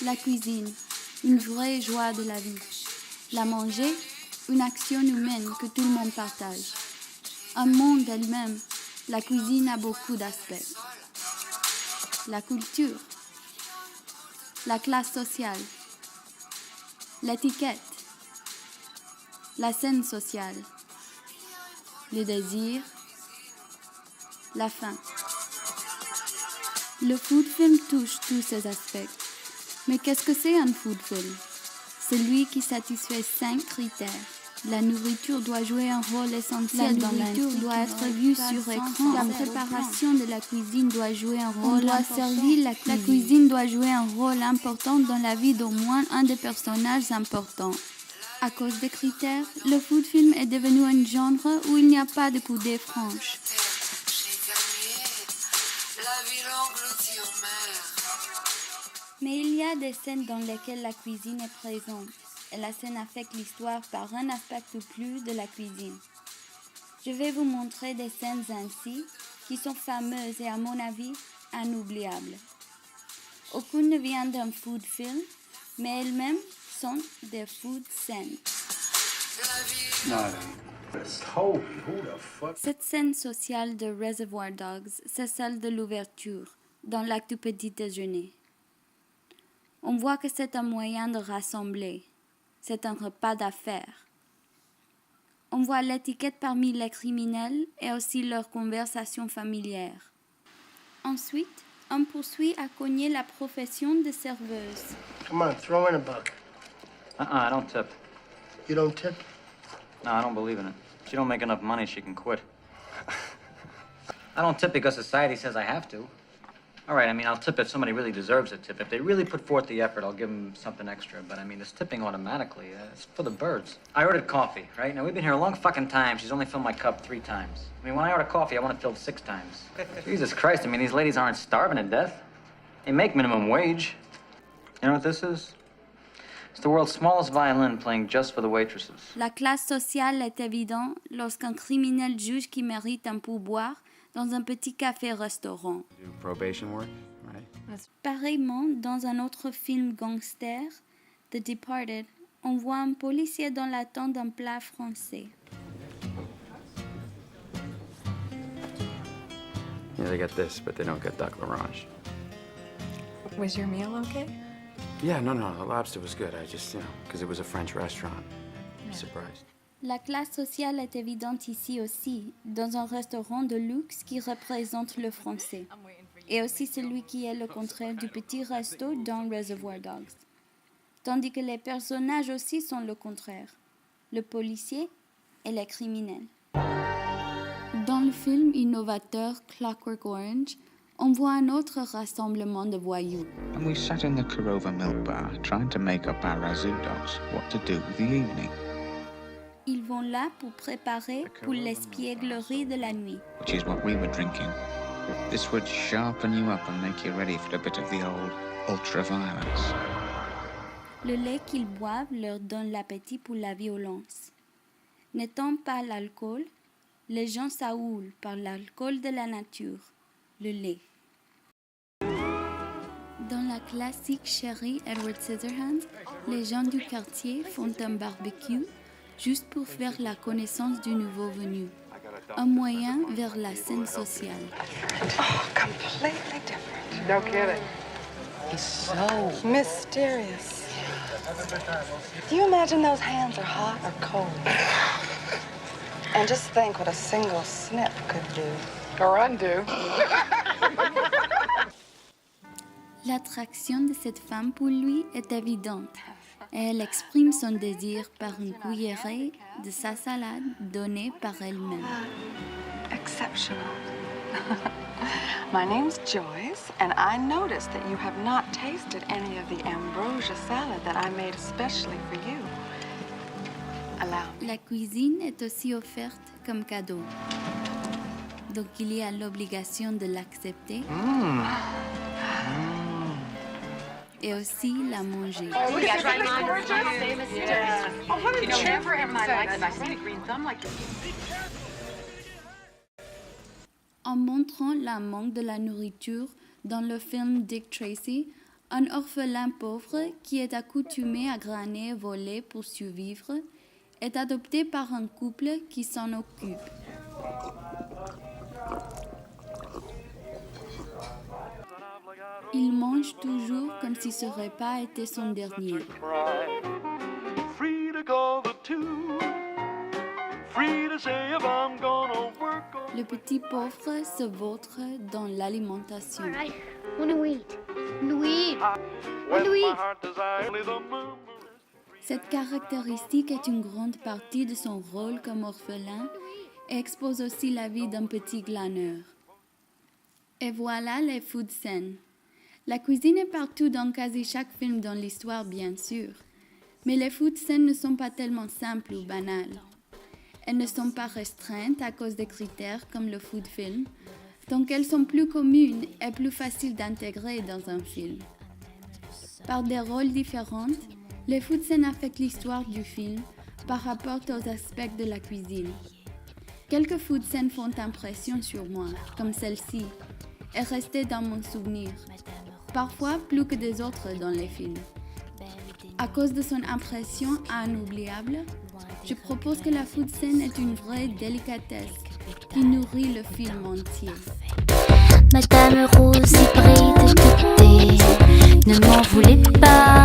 La cuisine, une vraie joie de la vie. La manger, une action humaine que tout le monde partage. Un monde elle-même, la cuisine a beaucoup d'aspects. La culture, la classe sociale, l'étiquette, la scène sociale, le désir, la faim. Le food film touche tous ces aspects. Mais qu'est-ce que c'est un food film? Celui qui satisfait 5 critères. La nourriture doit jouer un rôle essentiel dans la nourriture doit être vue sur écran. La préparation de la cuisine doit jouer un rôle important. La cuisine doit jouer un rôle important dans la vie d'au moins un des personnages importants. À cause des critères, le food film est devenu un genre où il n'y a pas de coudée franche. Mais il y a des scènes dans lesquelles la cuisine est présente et la scène affecte l'histoire par un aspect ou plus de la cuisine. Je vais vous montrer des scènes ainsi qui sont fameuses et à mon avis inoubliables. Aucune ne vient d'un food film, mais elles-mêmes sont des food scènes. Cette scène sociale de Reservoir Dogs, c'est celle de l'ouverture, dans l'acte du petit déjeuner. On voit que c'est un moyen de rassembler. C'est un repas d'affaires. On voit l'étiquette parmi les criminels et aussi leur conversation familière. Ensuite, on poursuit à cogner la profession de serveuse. Come on, throw in a buck. I don't tip. You don't tip? No, I don't believe in it. She don't make enough money, she can quit. I don't tip because society says I have to. All right, I mean, I'll tip if somebody really deserves a tip. If they really put forth the effort, I'll give them something extra. But, I mean, this tipping automatically, it's for the birds. I ordered coffee, right? Now, we've been here a long fucking time. She's only filled my cup 3 times. I mean, when I order coffee, I want it filled 6 times. Jesus Christ, I mean, these ladies aren't starving to death. They make minimum wage. You know what this is? It's the world's smallest violin playing just for the waitresses. La classe sociale est évidente lorsqu'un criminel juge qu'il mérite un pourboire dans un petit café-restaurant. Probation work, right? Pareillement, dans un autre film gangster, The Departed, on voit un policier dans l'attente d'un plat français. Yeah, they get this, but they don't get duck l'orange. Was your meal okay? Yeah, no, the lobster was good. I just, because it was a French restaurant. I'm surprised. La classe sociale est évidente ici aussi, dans un restaurant de luxe qui représente le français, et aussi celui qui est le contraire du petit resto dans Reservoir Dogs. Tandis que les personnages aussi sont le contraire, le policier et les criminels. Dans le film innovateur Clockwork Orange, on voit un autre rassemblement de voyous. And we sat in the Kurova Milk Bar trying to make up our Razoo Dogs what to do with the evening. Ils vont là pour préparer pour l'espièglerie de la nuit. Which is what we were drinking. This would sharpen you up and make you ready for a bit of the old ultra-violence. Le lait qu'ils boivent leur donne l'appétit pour la violence. N'étant pas l'alcool, les gens s'ahoulent par l'alcool de la nature, le lait. Dans la classique Sherry Edward Scissorhands, les gens du quartier font un barbecue juste pour faire la connaissance du nouveau venu. Un moyen vers la scène sociale. Oh, completely different. No kidding. He's so mysterious. Do you imagine those hands are hot or cold? And just think what a single snip could do. Or undo. L'attraction de cette femme pour lui est évidente. Et elle exprime son désir par une cuillerée de sa salade donnée par elle-même. Exceptional. My name's Joyce, and I noticed that you have not tasted any of the ambrosia salad that I made especially for you. Allow me. La cuisine est aussi offerte comme cadeau. Donc il y a l'obligation de l'accepter et aussi la manger. En montrant la manque de la nourriture dans le film Dick Tracy, un orphelin pauvre qui est accoutumé à graner et voler pour survivre est adopté par un couple qui s'en occupe. Il mange toujours comme si ce repas était son dernier. Le petit pauvre se vautre dans l'alimentation. Cette caractéristique est une grande partie de son rôle comme orphelin et expose aussi la vie d'un petit glaneur. Et voilà les food scènes. La cuisine est partout dans quasi chaque film dans l'histoire, bien sûr. Mais les food scènes ne sont pas tellement simples ou banales. Elles ne sont pas restreintes à cause des critères comme le food film, donc elles sont plus communes et plus faciles d'intégrer dans un film. Par des rôles différents, les food scènes affectent l'histoire du film par rapport aux aspects de la cuisine. Quelques food scènes font impression sur moi, comme celle-ci, et restée dans mon souvenir, parfois plus que des autres dans les films. À cause de son impression inoubliable, je propose que la food scène est une vraie délicatesse qui nourrit le film entier. Madame Rose, brille de côté, ne m'en voulez pas.